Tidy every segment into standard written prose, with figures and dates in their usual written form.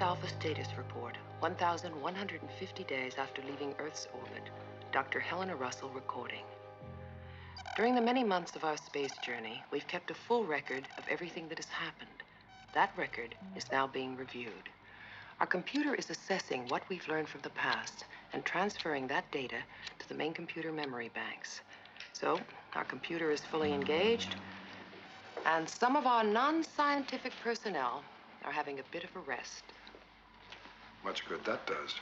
Alpha status report, 1,150 days after leaving Earth's orbit. Dr. Helena Russell recording. During the many months of our space journey, we've kept a full record of everything that has happened. That record is now being reviewed. Our computer is assessing what we've learned from the past and transferring that data to the main computer memory banks. So, our computer is fully engaged, and some of our non-scientific personnel are having a bit of a rest. Much good that does.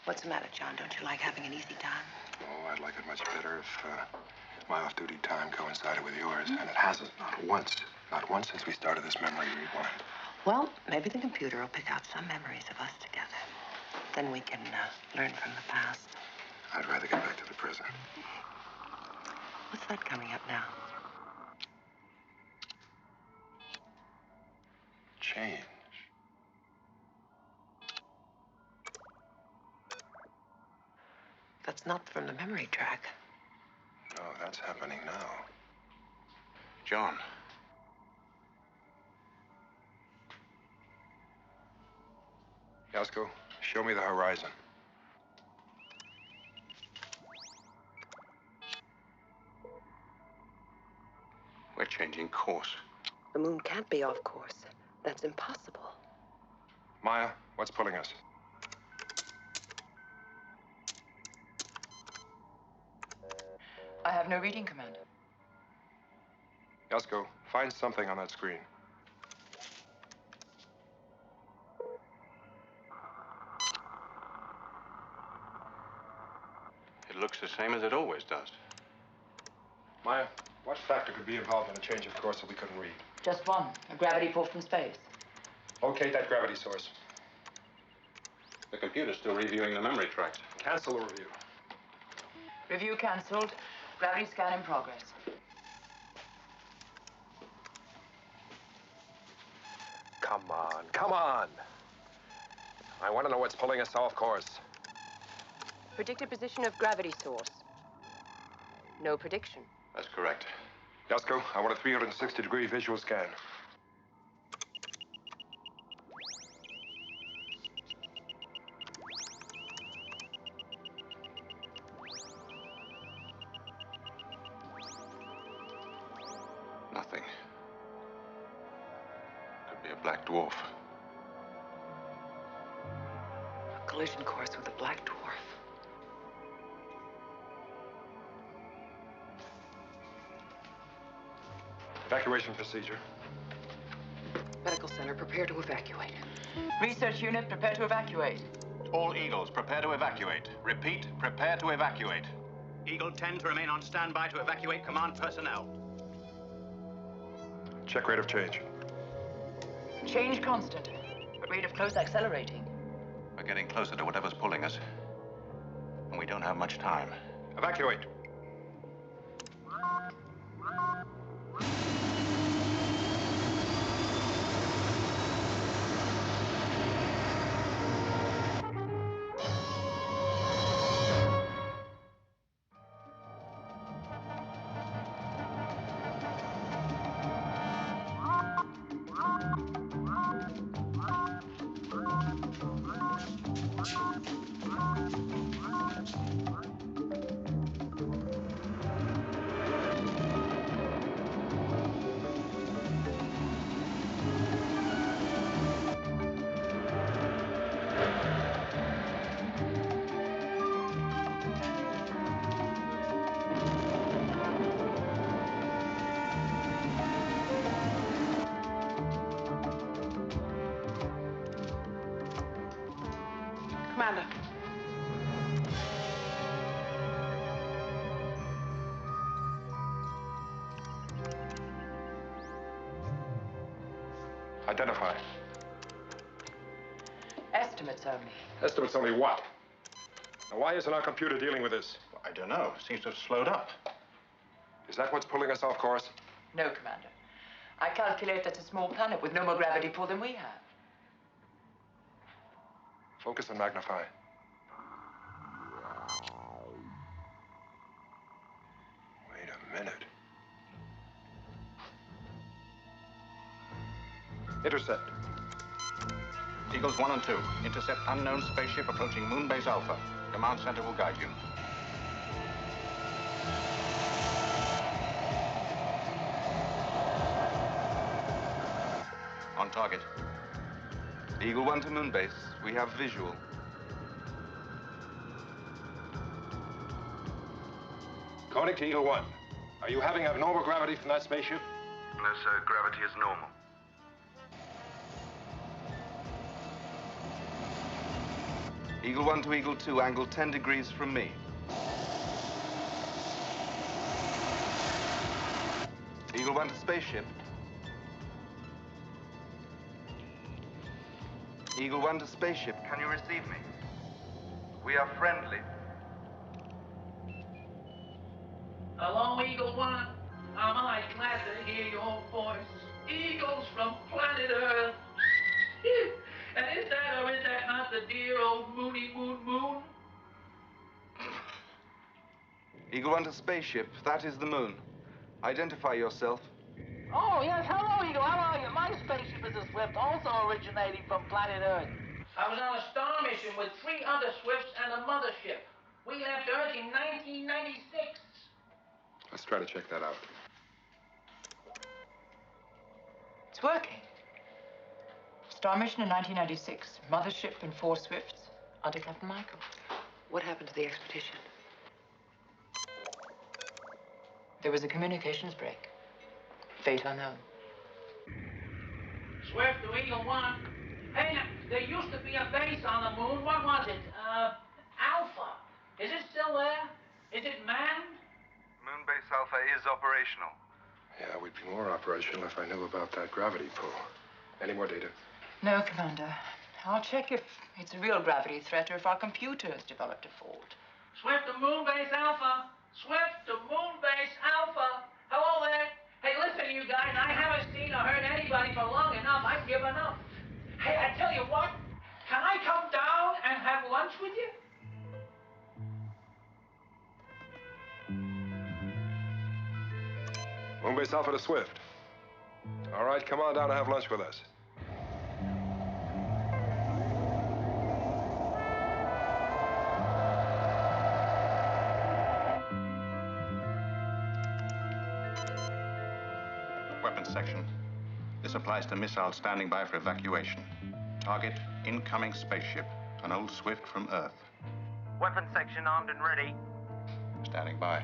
What's the matter, John? Don't you like having an easy time? Oh, I'd like it much better if my off-duty time coincided with yours. And it hasn't, not once. Not once since we started this memory rewind. Well, maybe the computer will pick out some memories of us together. Then we can learn from the past. I'd rather get back to the present. What's that coming up now? Change. That's not from the memory track. No, that's happening now. John. Yasko, show me the horizon. We're changing course. The moon can't be off course. That's impossible. Maya, what's pulling us? I have no reading, Commander. Yasko, find something on that screen. It looks the same as it always does. Maya, what factor could be involved in a change of course that we couldn't read? Just one, a gravity pull from space. Locate that gravity source. The computer's still reviewing the memory tracks. Cancel the review. Review cancelled. Gravity scan in progress. Come on, come on. I want to know what's pulling us off course. Predicted position of gravity source. No prediction. That's correct. Yasko, I want a 360-degree visual scan. Nothing. Could be a black dwarf. A collision course with a black dwarf. Evacuation procedure. Medical center, prepare to evacuate. Research unit, prepare to evacuate. All Eagles, prepare to evacuate. Repeat, prepare to evacuate. Eagle 10 to remain on standby to evacuate command personnel. Check rate of change. Change constant, but rate of close accelerating. We're getting closer to whatever's pulling us. And we don't have much time. Evacuate. Commander. Identify. Estimates only. Estimates only what? Now, why isn't our computer dealing with this? I don't know. Seems to have slowed up. Is that what's pulling us off course? No, Commander. I calculate that's a small planet with no more gravity pull than we have. Focus and magnify. Wait a minute. Intercept. Eagles 1 and 2. Intercept unknown spaceship approaching Moonbase Alpha. Command center will guide you. On target. Eagle 1 to Moonbase. We have visual. Koenig to Eagle 1. Are you having abnormal gravity from that spaceship? No, sir. Gravity is normal. Eagle 1 to Eagle 2, angle 10 degrees from me. Eagle 1 to spaceship. Eagle 1 to spaceship. Can you receive me? We are friendly. Hello, Eagle One. Am I glad to hear your voice? Eagles from planet Earth. And is that or is that not the dear old Moony Moon? Eagle 1 to spaceship. That is the moon. Identify yourself. Oh, yes. Hello, Eagle. How are you? My spaceship is a Swift, also originating from planet Earth. I was on a star mission with 3 other Swifts and a mothership. We left Earth in 1996. Let's try to check that out. It's working. Star mission in 1996. Mothership and 4 Swifts under Captain Michael. What happened to the expedition? There was a communications break. Fate unknown. Swift to Eagle One. Hey, now, there used to be a base on the moon. What was it? Alpha. Is it still there? Is it manned? Moonbase Alpha is operational. Yeah, we'd be more operational if I knew about that gravity pull. Any more data? No, Commander. I'll check if it's a real gravity threat or if our computer has developed a fault. Swift to Moonbase Alpha. Swift to Moonbase Alpha. Hello there. Hey, listen, you guys. I haven't seen or heard anybody for long enough. I've given up. Hey, I tell you what. Can I come down and have lunch with you? Moonbase Alpha to Swift. All right, come on down and have lunch with us. Weapons section. This applies to missiles standing by for evacuation. Target, incoming spaceship. An old Swift from Earth. Weapons section armed and ready. Standing by.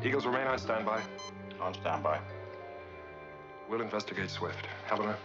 Eagles remain on standby. On standby. We'll investigate Swift. Helena?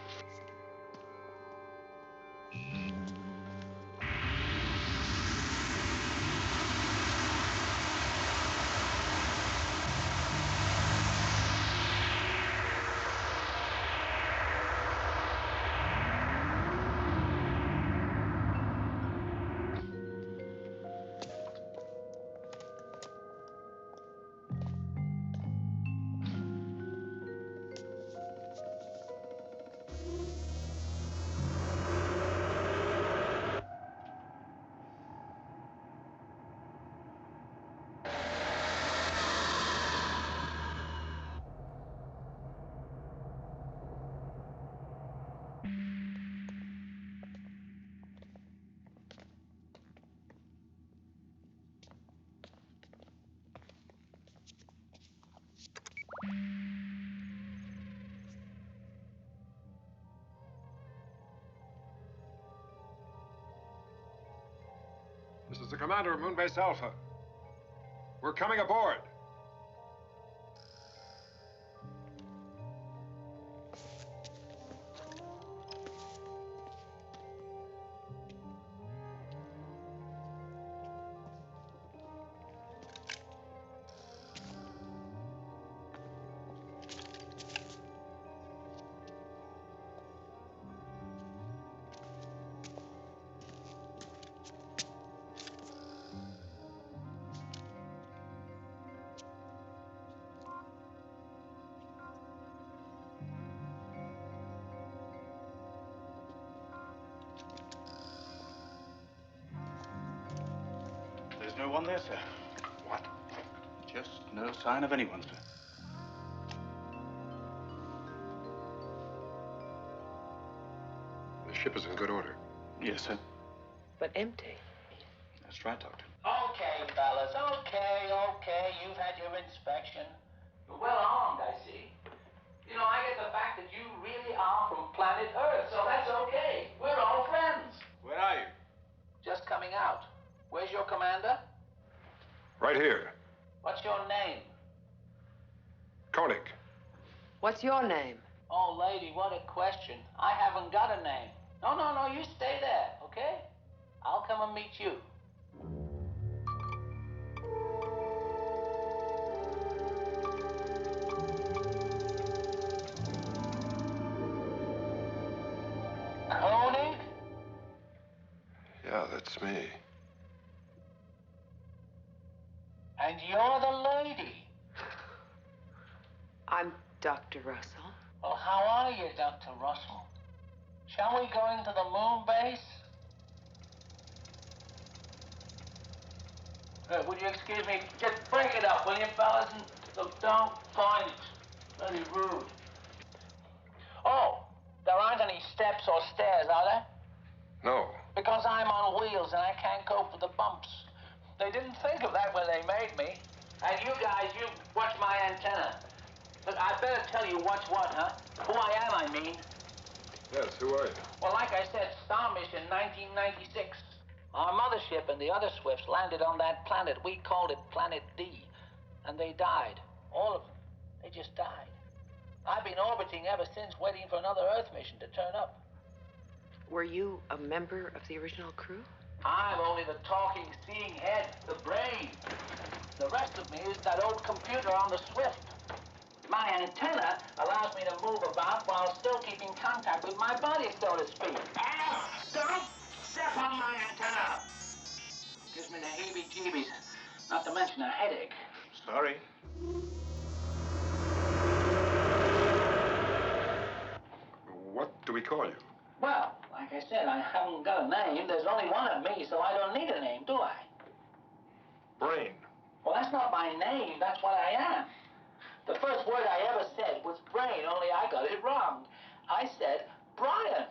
This is the commander of Moonbase Alpha. We're coming aboard. There's no one there, sir. No sign of anyone, sir. The ship is in good order. Yes, sir. But empty. That's right, Doctor. Okay, fellas, okay. You've had your inspection. You're well armed, I see. You know, I get the fact that you really are from planet Earth, so that's okay. We're all friends. Where are you? Just coming out. Where's your commander? Right here. What's your name? Koenig. What's your name? Oh, lady, what a question. I haven't got a name. No, you stay there, okay? I'll come and meet you. Koenig? Yeah, that's me. And you're the lady. I'm Dr. Russell. Well, how are you, Dr. Russell? Shall we go into the moon base? Would you excuse me? Just break it up, will you, fellas? And don't find it very rude. Oh, there aren't any steps or stairs, are there? No. Because I'm on wheels and I can't go for the bumps. They didn't think of that when they made me. And you guys, you watch my antenna. Look, I better tell you what's what, huh? Who I am, I mean. Yes, who are you? Well, like I said, Star Mission 1996. Our mothership and the other Swifts landed on that planet. We called it Planet D. And they died. All of them. They just died. I've been orbiting ever since, waiting for another Earth mission to turn up. Were you a member of the original crew? I'm only the talking, seeing head, the brain. The rest of me is that old computer on the Swift. My antenna allows me to move about while still keeping contact with my body, so to speak. Ow! Don't step on my antenna! Gives me the heebie-jeebies, not to mention a headache. Sorry. What do we call you? Well, like I said, I haven't got a name. There's only one of me, so I don't need a name, do I? Brain. Well, that's not my name. That's what I am. The first word I ever said was brain, only I got it wrong. I said Brian.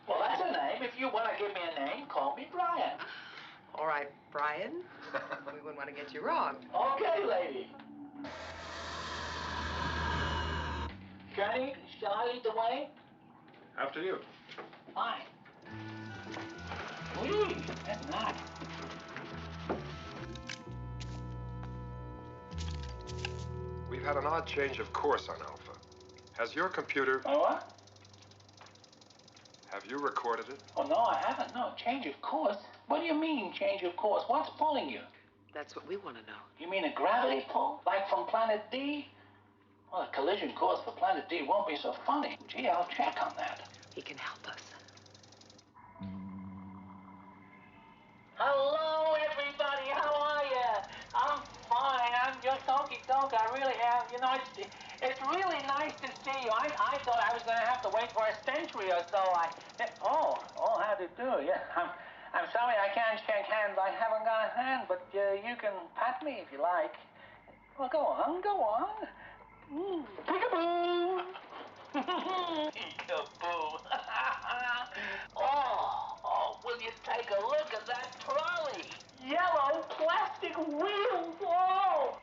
Well, that's a name. If you want to give me a name, call me Brian. All right, Brian. We wouldn't want to get you wrong. Okay, lady. Johnny, shall I lead the way? After you. Fine. Whee! That's nice. We've had an odd change of course on Alpha. Has your computer... Oh, what? Have you recorded it? Oh, no, I haven't. No, change of course. What do you mean, change of course? What's pulling you? That's what we want to know. You mean a gravity pull? Like from Planet D? Well, a collision course for Planet D won't be so funny. Gee, I'll check on that. He can help us. Hello, everybody. How are you? I'm fine. I'm just okey-doke. I really am. You know, it's really nice to see you. I thought I was going to have to wait for a century or so. Oh, how to do? Yeah, I'm sorry I can't shake hands. I haven't got a hand, but you can pat me if you like. Well, go on. Peekaboo. Peekaboo. Oh, will you take a look at that trolley? Yellow plastic wheels. Oh.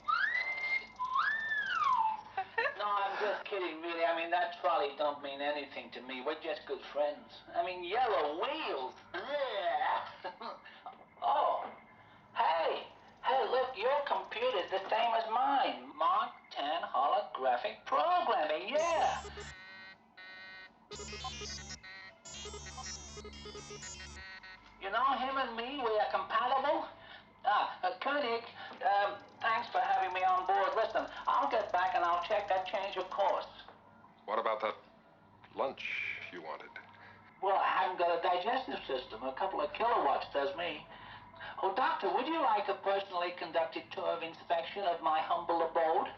No, I'm just kidding, really. I mean, that trolley don't mean anything to me. We're just good friends. I mean, yellow wheels. Oh, hey, look, your computer's the same as mine. Mark 10 holographic programming, yeah. You know, him and me, we are compatible. Koenig, thanks for having me on board. Listen, I'll get back and I'll check that change of course. What about that lunch you wanted? Well, I haven't got a digestive system. A couple of kilowatts does me. Oh, Doctor, would you like a personally conducted tour of inspection of my humble abode?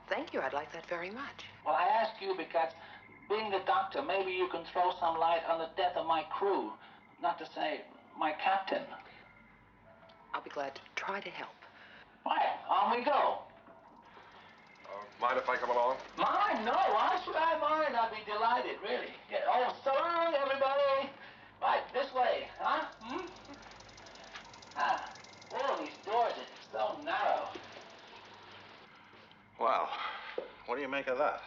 Thank you. I'd like that very much. Well, I ask you because, being the doctor, maybe you can throw some light on the death of my crew. Not to say, my captain. I'll be glad to try to help. Why, On we go. Mind if I come along? Mine? No. Why should I mind? I'd be delighted, really. Oh, so long, everybody. Right, this way, huh? Oh, these doors are so narrow. Well, what do you make of that?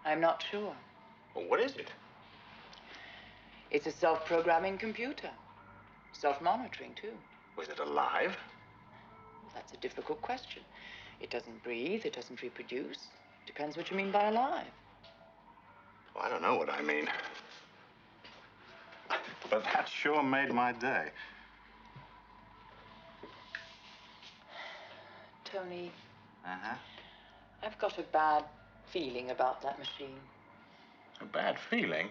I'm not sure. Well, what is it? It's a self-programming computer. Self-monitoring, too. Was it alive? That's a difficult question. It doesn't breathe, it doesn't reproduce. Depends what you mean by alive. Well, I don't know what I mean. But that sure made my day. Tony, Uh-huh. I've got a bad feeling about that machine. A bad feeling?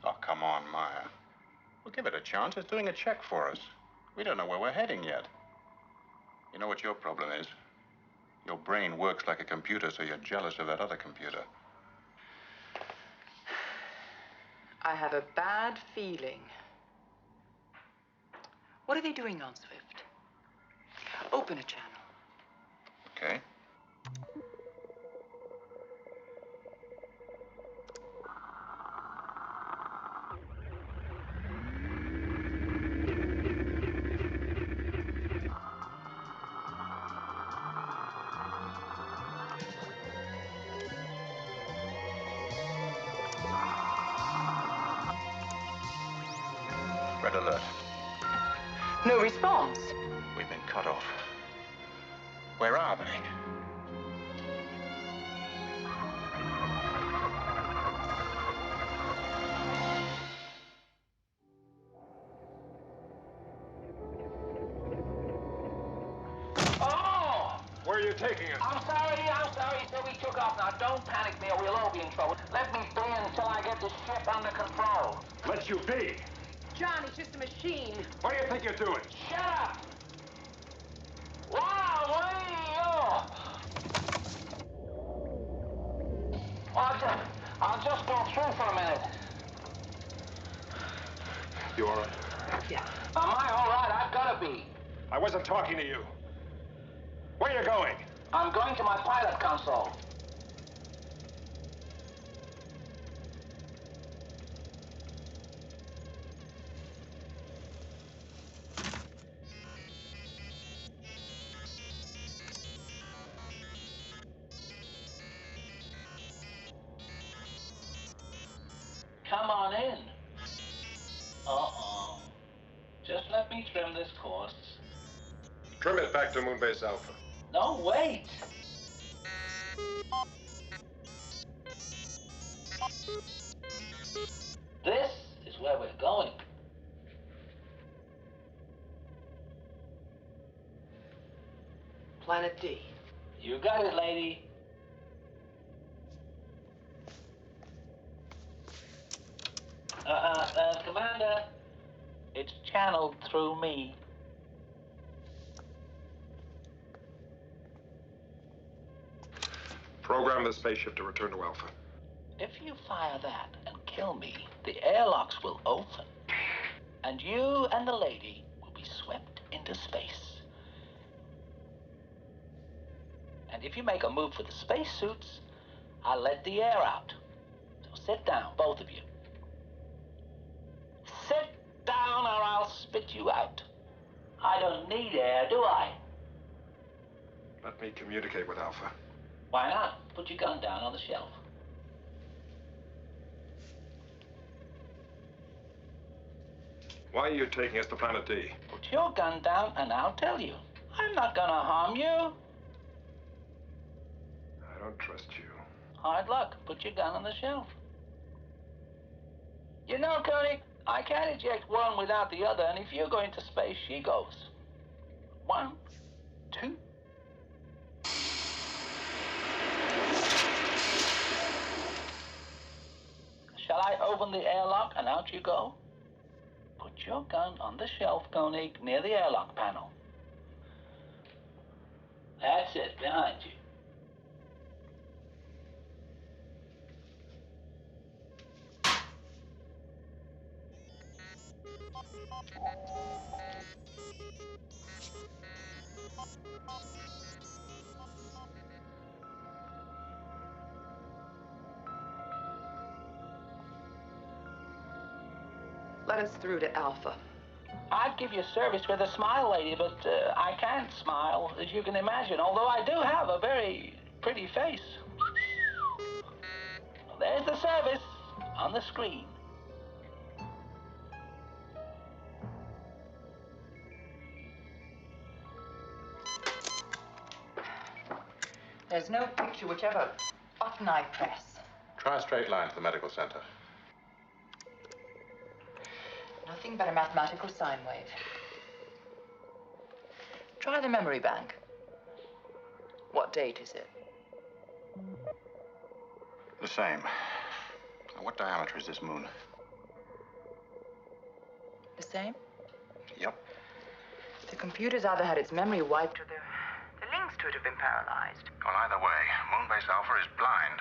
Oh, come on, Maya. We'll give it a chance. It's doing a check for us. We don't know where we're heading yet. You know what your problem is? Your brain works like a computer, so you're jealous of that other computer. I have a bad feeling. What are they doing on Swift? Open a channel. Okay. Red alert. No response. We've been cut off. Where are they? Oh! Where are you taking us? I'm sorry, so we took off. Now, don't panic me or we'll all be in trouble. Let me be until I get the ship under control. Let you be. John, it's just a machine. What do you think you're doing? Shut up! Wow, I'll just go through for a minute. You all right? Yeah. Am I all right? I've got to be. I wasn't talking to you. Where are you going? I'm going to my pilot console. Come on in. Uh-oh. Just let me trim this course. Trim it back to Moonbase Alpha. No, wait. This is where we're going. Planet D. You got it, lady. Commander, it's channeled through me. Program the spaceship to return to Alpha. If you fire that and kill me, the airlocks will open. And you and the lady will be swept into space. And if you make a move for the spacesuits, I'll let the air out. So sit down, both of you. Sit down or I'll spit you out. I don't need air, do I? Let me communicate with Alpha. Why not? Put your gun down on the shelf. Why are you taking us to Planet D? Put your gun down and I'll tell you. I'm not gonna harm you. I don't trust you. Hard luck. Put your gun on the shelf. You know, Koenig, I can't eject one without the other, and if you go into space, she goes. 1, 2. Shall I open the airlock and out you go? Put your gun on the shelf, Koenig, near the airlock panel. That's it, behind you. Let us through to Alpha. I'd give you service with a smile, lady, but I can't smile, as you can imagine, although I do have a very pretty face. There's the service on the screen. There's no picture whichever button I press. Try a straight line to the medical center. Nothing but a mathematical sine wave. Try the memory bank. What date is it? The same. Now, what diameter is this moon? The same? Yep. The computer's either had its memory wiped or the links to it have been paralyzed. Well, either way, Moonbase Alpha is blind.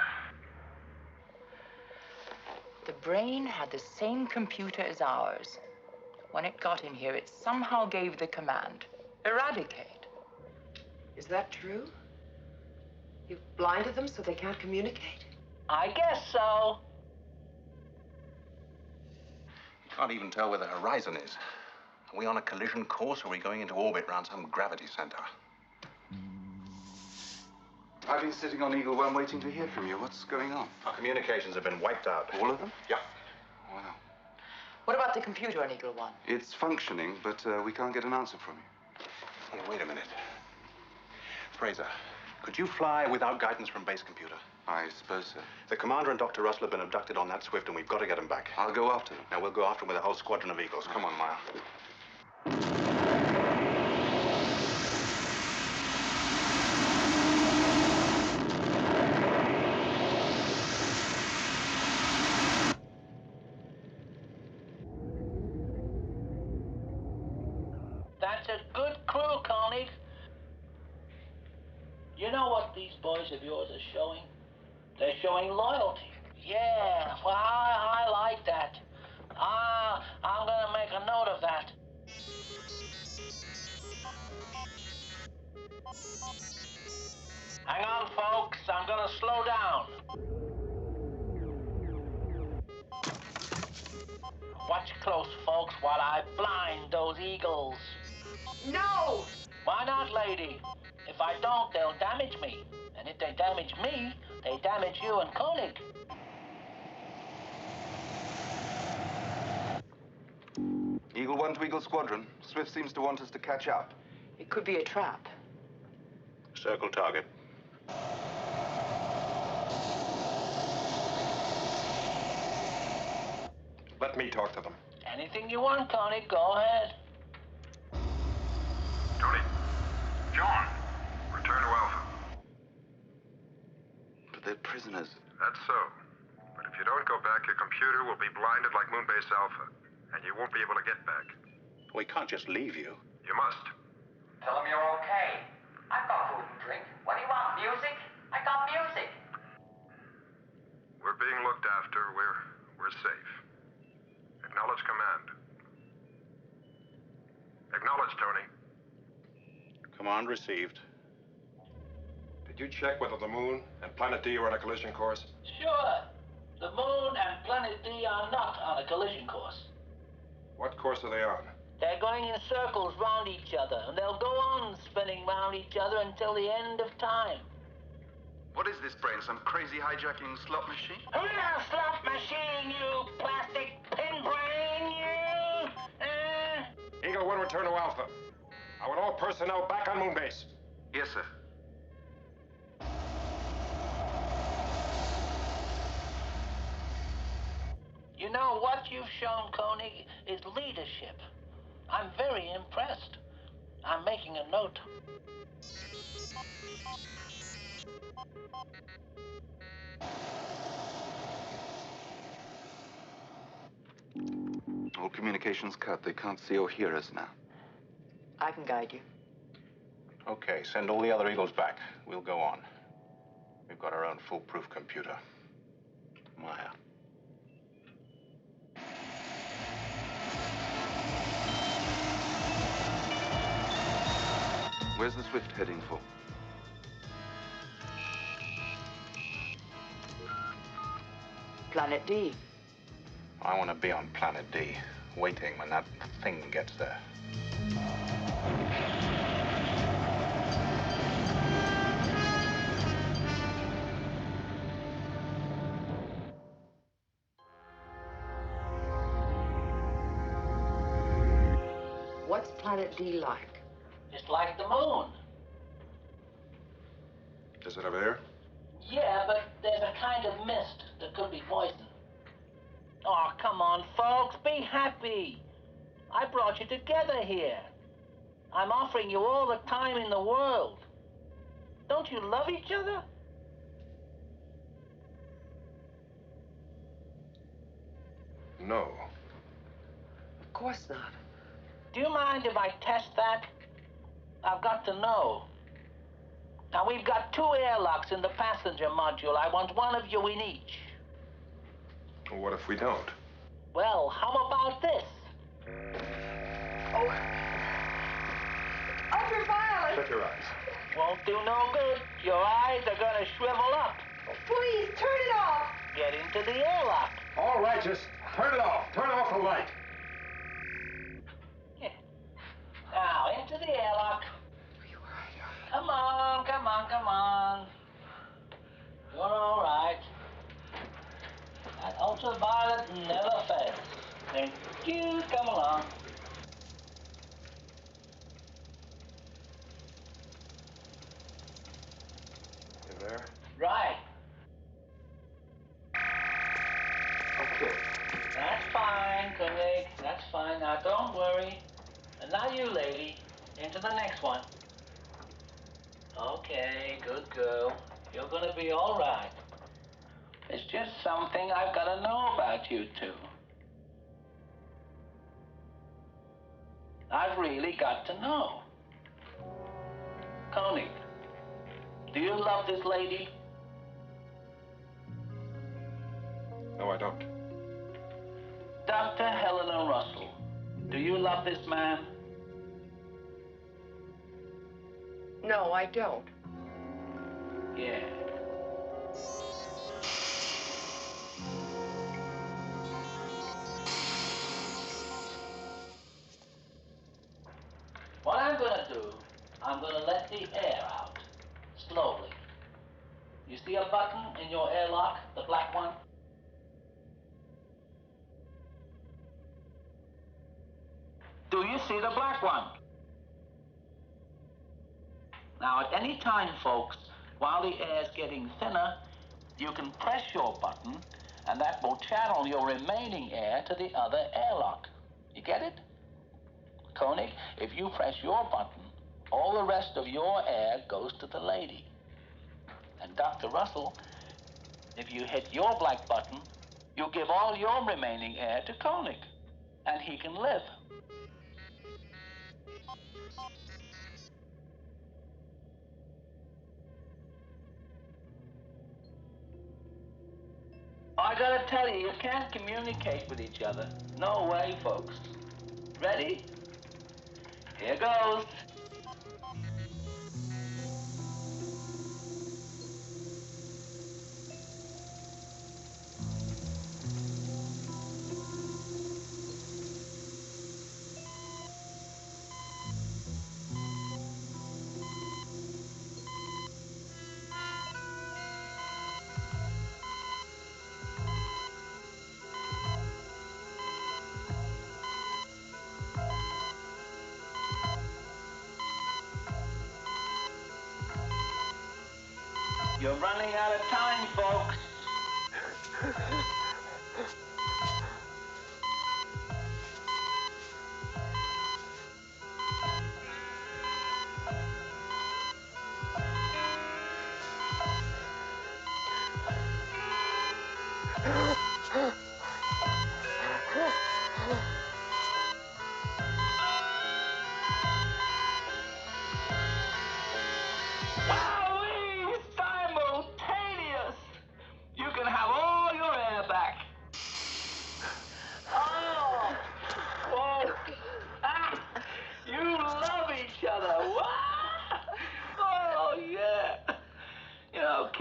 The brain had the same computer as ours. When it got in here, it somehow gave the command, eradicate. Is that true? You've blinded them so they can't communicate? I guess so. Can't even tell where the horizon is. Are we on a collision course or are we going into orbit around some gravity center? I've been sitting on Eagle One waiting to hear from you. What's going on? Our communications have been wiped out. All of them? Yeah. Wow. What about the computer on Eagle One? It's functioning, but we can't get an answer from you. Here, wait a minute. Fraser, could you fly without guidance from base computer? I suppose so. The commander and Dr. Russell have been abducted on that Swift, and we've got to get them back. I'll go after them. Now, we'll go after them with a whole squadron of Eagles. Come on, Maya. That's a good crew, Koenig. You know what these boys of yours are showing? They're showing loyalty. Yeah, well, I like that. I'm gonna make a note of that. Hang on, folks. I'm gonna slow down. Watch close, folks, while I blind those eagles. No! Why not, lady? If I don't, they'll damage me. And if they damage me, they damage you and Koenig. Eagle One to Eagle Squadron. Swift seems to want us to catch up. It could be a trap. Circle target. Let me talk to them. Anything you want, Koenig, go ahead. Tony? John? Return to Alpha. But they're prisoners. That's so. But if you don't go back, your computer will be blinded like Moonbase Alpha, and you won't be able to get back. We can't just leave you. You must. Tell them you're okay. I've got food and drink. What do you want? Music? I got music. We're being looked after. We're safe. Acknowledge command. Acknowledge, Tony. Command received. Did you check whether the moon and Planet D are on a collision course? Sure. The moon and Planet D are not on a collision course. What course are they on? They're going in circles round each other, and they'll go on spinning round each other until the end of time. What is this, Brain? Some crazy hijacking slot machine? Who's a slot machine, you plastic pin brain, you? Eagle One, return to Alpha. I want all personnel back on Moonbase. Yes, sir. You know, what you've shown, Koenig, is leadership. I'm very impressed. I'm making a note. All communications cut. They can't see or hear us now. I can guide you. Okay, send all the other Eagles back. We'll go on. We've got our own foolproof computer. Maya. Where's the Swift heading for? Planet D. I want to be on Planet D, waiting when that thing gets there. What's Planet D like? It's like the moon. Does it have air? Yeah, but there's a kind of mist that could be poison. Oh, come on, folks. Be happy. I brought you together here. I'm offering you all the time in the world. Don't you love each other? No. Of course not. Do you mind if I test that? I've got to know. Now, we've got 2 airlocks in the passenger module. I want one of you in each. Well, what if we don't? Well, how about this? Ultraviolet! Shut your eyes. Won't do no good. Your eyes are gonna shrivel up. Please, turn it off! Get into the airlock. All right, just turn it off. Turn off the light. Yeah. Now, into the airlock. Come on, come on, come on. You're all right. That ultraviolet never fails. Thank you. Come along. You there? Right. Okay. That's fine, Koenig. That's fine. Now, don't worry. And now you, lady, into the next one. Okay, good girl. You're gonna be all right. It's just something I've got to know about you two. I've really got to know. Koenig, do you love this lady? No, I don't. Dr. Helena Russell, do you love this man? No, I don't. Yeah. What I'm gonna do, I'm gonna let the air out, slowly. You see a button in your airlock, the black one? Do you see the black one? Now, at any time, folks, while the air's getting thinner, you can press your button, and that will channel your remaining air to the other airlock. You get it? Koenig, if you press your button, all the rest of your air goes to the lady. And Dr. Russell, if you hit your black button, you give all your remaining air to Koenig, and he can live. I gotta tell you, you can't communicate with each other. No way, folks. Ready? Here goes. You're running out of time, folks. Wowee! Simultaneous! You can have all your air back.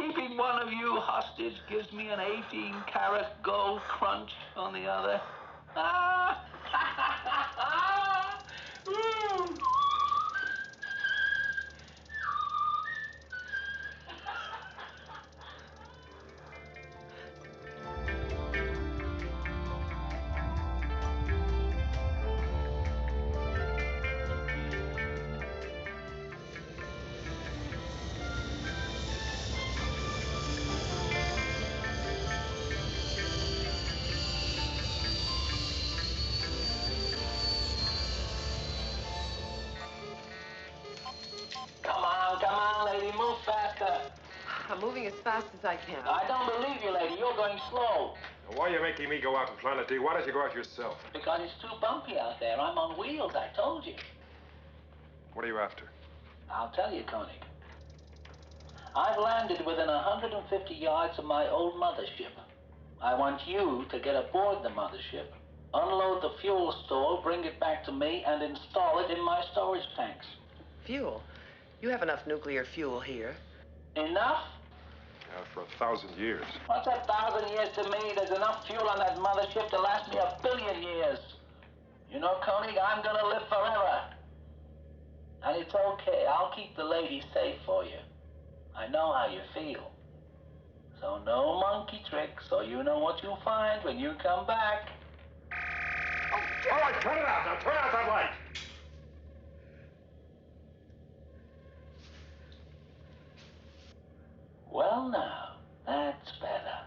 keeping one of you hostage gives me an 18-karat gold crunch on the other. Ah! Woo! Come on, lady, move faster. I'm moving as fast as I can. I don't believe you, lady. You're going slow. Why are you making me go out and Planet D? Why don't you go out yourself? Because it's too bumpy out there. I'm on wheels, I told you. What are you after? I'll tell you, Koenig. I've landed within 150 yards of my old mothership. I want you to get aboard the mothership, unload the fuel store, bring it back to me, and install it in my storage tanks. Fuel? You have enough nuclear fuel here. Enough? For 1,000 years. What's 1,000 years to me? There's enough fuel on that mothership to last me 1 billion years. You know, Koenig, I'm gonna live forever. And it's okay. I'll keep the lady safe for you. I know how you feel. So no monkey tricks, so you know what you'll find when you come back. All right, turn it out. Now turn out that light. Well, now, that's better.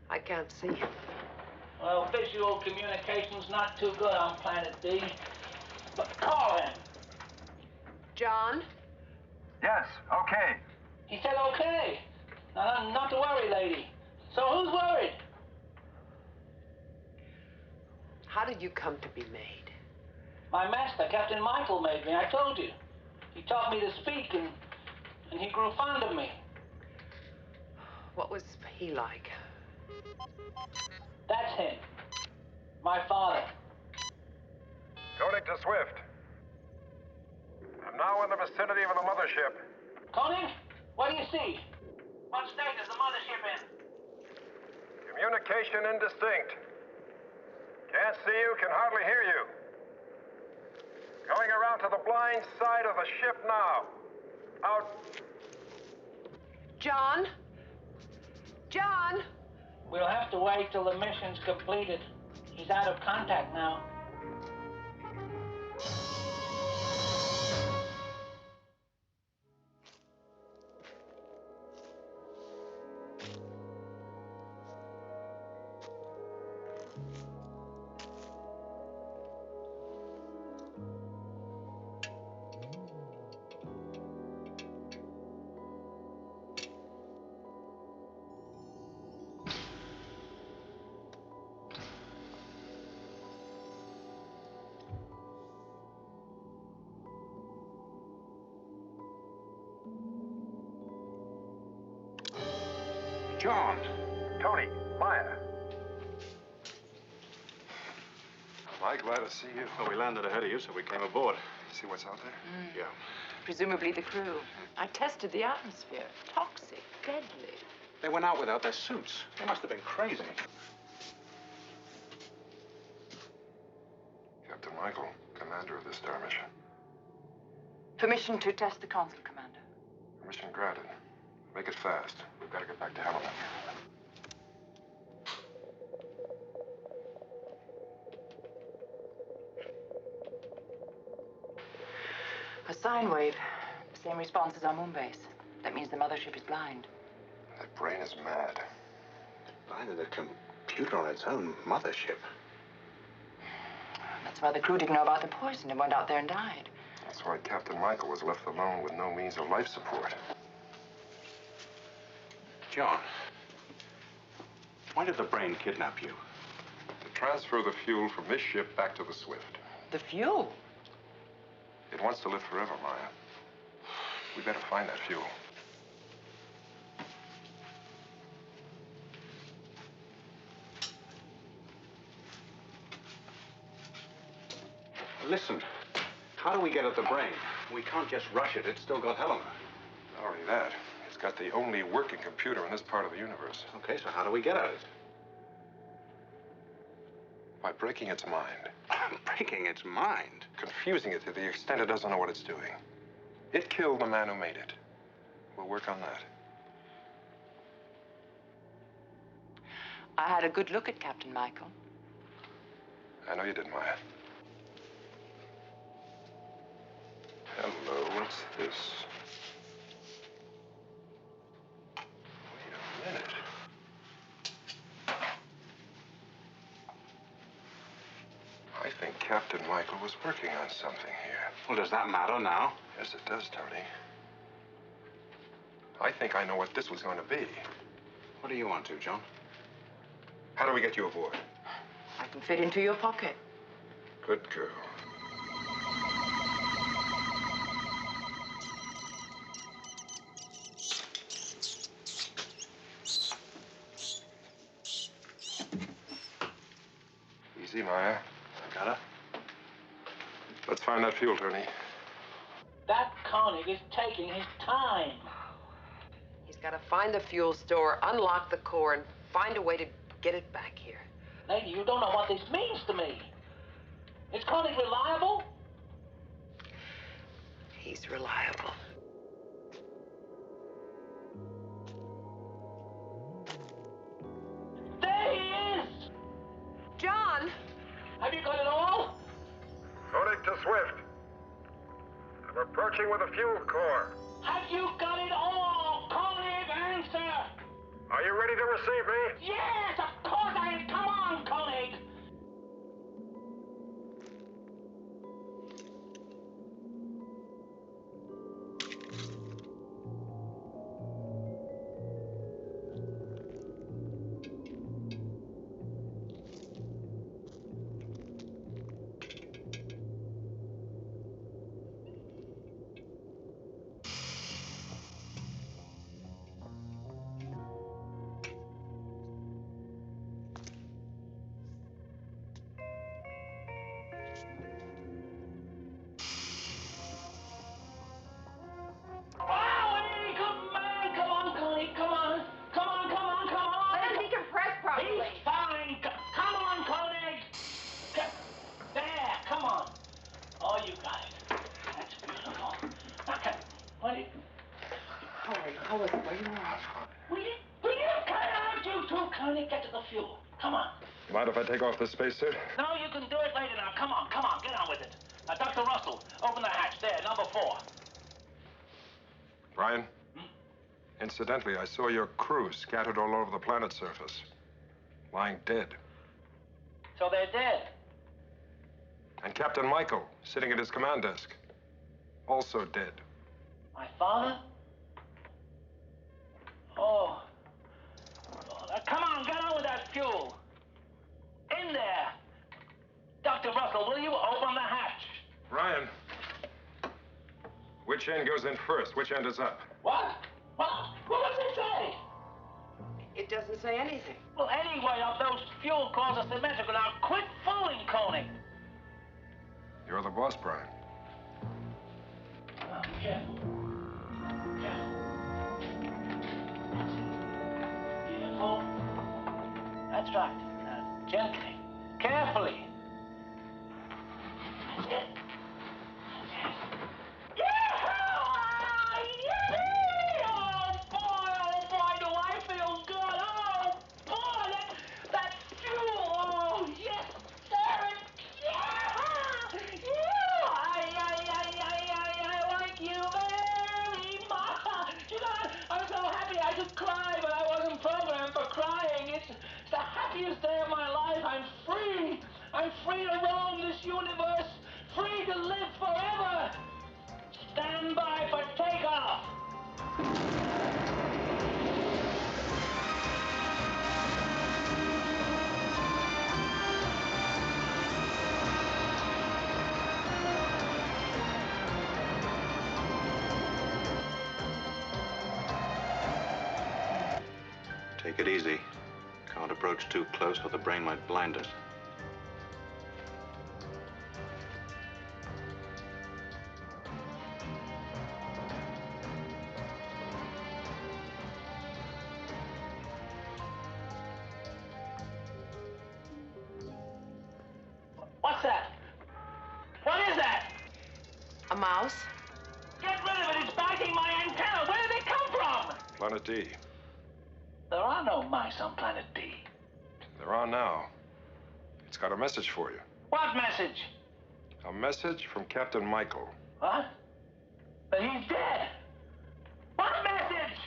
I can't see. Well, visual communication's not too good on Planet D. But call him. John? Yes, okay. He said okay. Not to worry, lady. So who's worried? How did you come to be made? My master, Captain Michael, made me. I told you. He taught me to speak, and he grew fond of me. What was he like? That's him. My father. Koenig to Swift. I'm now in the vicinity of the mothership. Koenig, what do you see? What state is the mothership in? Communication indistinct. Can't see you, can hardly hear you. Going around to the blind side of the ship now. Out. John? John? We'll have to wait till the mission's completed. He's out of contact now. John. Tony, Maya. Am I glad to see you? Well, we landed ahead of you, so we came aboard. See what's out there? Yeah. Presumably the crew. I tested the atmosphere. Toxic, deadly. They went out without their suits. They must have been crazy. Captain Michael, commander of the Star mission. Permission to test the console, Commander. Permission granted. Make it fast. We've got to get back to Helena. A sine wave. Same response as our moon base. That means the mothership is blind. That brain is mad. Blinded a computer on its own mothership. That's why the crew didn't know about the poison and went out there and died. That's why Captain Michael was left alone with no means of life support. John, why did the brain kidnap you? To transfer the fuel from this ship back to the Swift. The fuel? It wants to live forever, Maya. We better find that fuel. Listen, how do we get at the brain? We can't just rush it. It's still got Helena. Not only that, it's got the only working computer in this part of the universe. Okay, so how do we get at it? By breaking its mind. Breaking its mind? Confusing it to the extent it doesn't know what it's doing. It killed the man who made it. We'll work on that. I had a good look at Captain Michael. I know you did, Maya. Hello, what's this? Wait a minute. I think Captain Michael was working on something here. Well, does that matter now? Yes, it does, Tony. I think I know what this was going to be. What do you want to, John? How do we get you aboard? I can fit into your pocket. Good girl. Easy, Maya. Got it? Let's find that fuel, Tony. That Koenig is taking his time. He's got to find the fuel store, unlock the core, and find a way to get it back here. Lady, you don't know what this means to me. Is Koenig reliable? He's reliable. There he is! John! Have you got it all? Koenig to Swift. I'm approaching with a fuel core. Have you got it all? Koenig, answer! Are you ready to receive me? Yes, of course I am. Come on, Koenig! How was it? Were you all right? Will you cut out, you two? Connie, get to the fuel. Come on. You mind if I take off this spacesuit? No, you can do it later now. Come on, get on with it. Now, Dr. Russell, open the hatch there, number 4. Ryan? Incidentally, I saw your crew scattered all over the planet's surface, lying dead. So they're dead. And Captain Michael, sitting at his command desk, also dead. My father? Oh. Come on, get on with that fuel. In there. Dr. Russell, will you open the hatch? Ryan, which end goes in first? Which end is up? What? What does it say? It doesn't say anything. Well, anyway, of those fuel cores are symmetrical. Now, quit fooling, Koenig. You're the boss, Brian. Oh, careful. Careful. That's right. Now, gently. Carefully. That's it. Day of my life, I'm free to roam this universe, free to live forever. Stand by for takeoff. Take it easy. Can't approach too close or the brain might blind us. What's that? What is that? A mouse? Get rid of it. It's biting my antenna. Where did it come from? Planet D. There are no mice on Planet D. They're on now. It's got a message for you. What message? A message from Captain Michael. What? But he's dead. What message?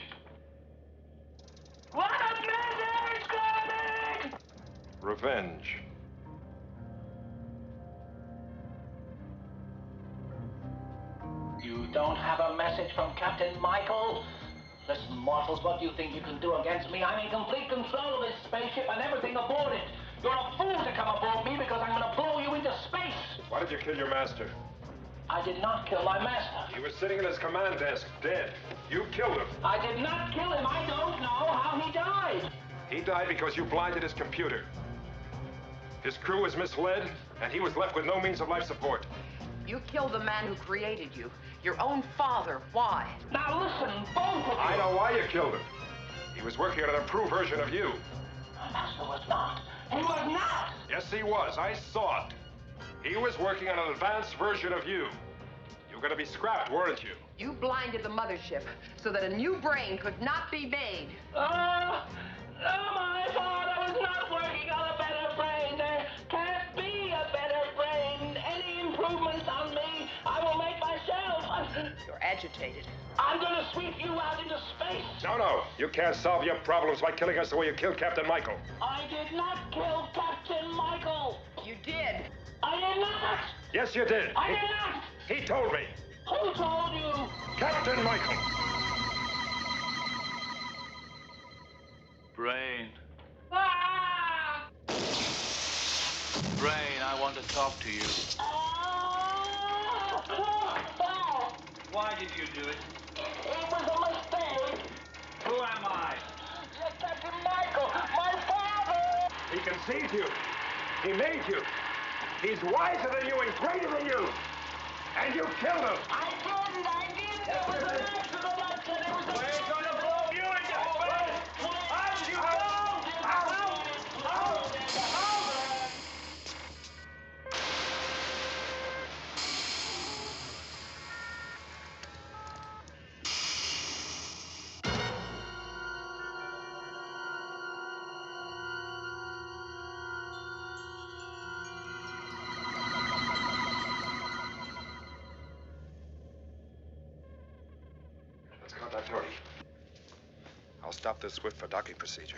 What message, Koenig? Revenge. You don't have a message from Captain Michael? Listen, mortals, what do you think you can do against me? I'm in complete control of this spaceship and everything aboard it. You're a fool to come aboard me because I'm going to blow you into space. Why did you kill your master? I did not kill my master. He was sitting at his command desk, dead. You killed him. I did not kill him. I don't know how he died. He died because you blinded his computer. His crew was misled, and he was left with no means of life support. You killed the man who created you. Your own father. Why? Now listen, both of you. I know why you killed him. He was working on an improved version of you. My master was not. He was not. Yes, he was. I saw it. He was working on an advanced version of you. You were going to be scrapped, weren't you? You blinded the mothership so that a new brain could not be made. Oh, my father was not working on a better brain. There can't be a better brain. Any improvements on me, I will make myself. You're agitated. I'm going to sweep you out into space. No. You can't solve your problems by killing us the way you killed Captain Michael. I did not kill Captain Michael. You did. I did not. Yes, you did. I did not. He told me. Who told you? Captain Michael. Brain. Ah! Brain, I want to talk to you. Why did you do it? It was a mistake. Who am I? Yes, Captain Michael, my father. He conceived you. He made you. He's wiser than you and greater than you. And you killed him. I didn't. It was an accident. I said it was a... We're gonna blow you into space! Out you go! Out! I'll stop this Swift for docking procedure.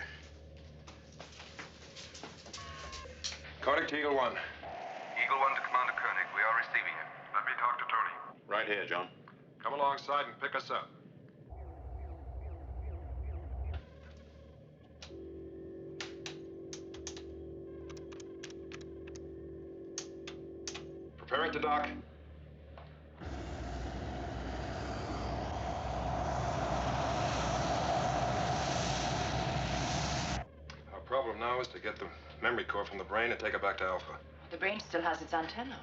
According to Eagle 1. Eagle 1 to Commander Koenig. We are receiving him. Let me talk to Tony. Right here, John. Come alongside and pick us up. Preparing to dock. Our problem now is to get the memory core from the brain and take it back to Alpha. The brain still has its antenna.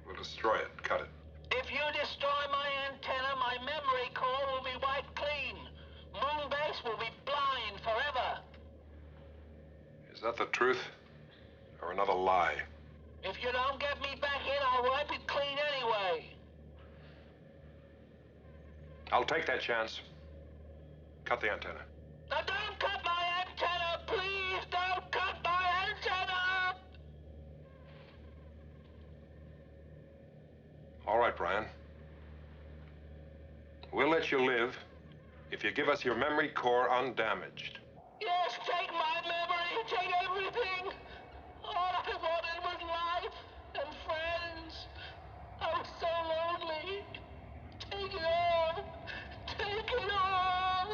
We'll destroy it, cut it. If you destroy my antenna, my memory core will be wiped clean. Moonbase will be blind forever. Is that the truth? Or another lie? If you don't get me back in, I'll wipe it clean anyway. I'll take that chance. Cut the antenna. Now don't cut my antenna, please! Don't cut my antenna! All right, Brian. We'll let you live if you give us your memory core undamaged. Yes, take my memory, take everything. All I wanted was life and friends. I was so lonely. Take it all. Take it all.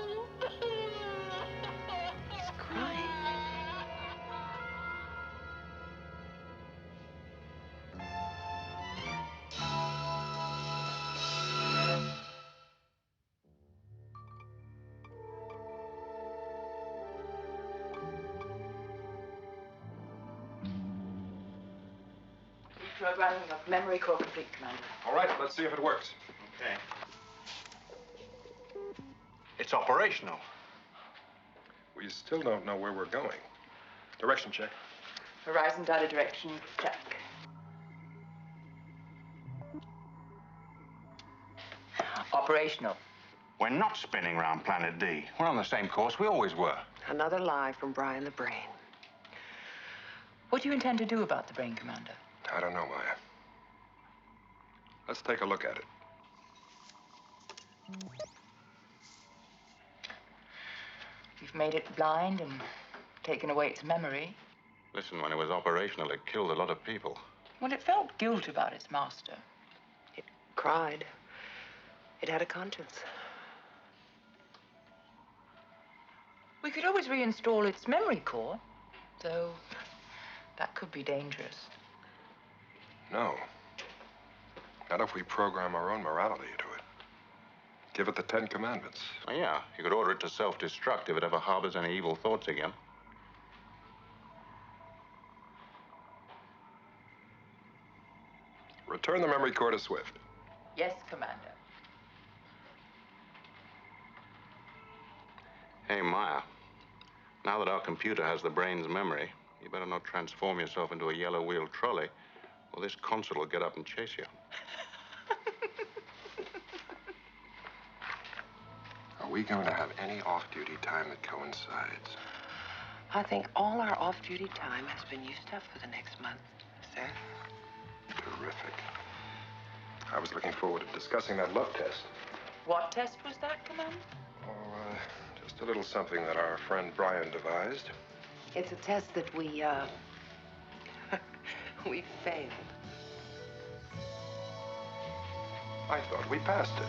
He's crying. Programming of memory core complete, Commander. All right, let's see if it works. Okay. It's operational. We still don't know where we're going. Direction check. Horizon data direction, check. Operational. We're not spinning around Planet D. We're on the same course we always were. Another lie from Brian the Brain. What do you intend to do about the brain, Commander? I don't know, Maya. Let's take a look at it. You've made it blind and taken away its memory. Listen, when it was operational, it killed a lot of people. Well, it felt guilt about its master. It cried. It had a conscience. We could always reinstall its memory core, though that could be dangerous. No. Not if we program our own morality into it. Give it the 10 Commandments. Oh, yeah, you could order it to self-destruct if it ever harbors any evil thoughts again. Return the memory core to Swift. Yes, Commander. Hey, Maya. Now that our computer has the brain's memory, you better not transform yourself into a yellow-wheeled trolley, or this console will get up and chase you. Are we going to have any off-duty time that coincides? I think all our off-duty time has been used up for the next month, sir. Terrific. I was looking forward to discussing that love test. What test was that, Commander? Oh, just a little something that our friend Brian devised. It's a test that we we failed. I thought we passed it.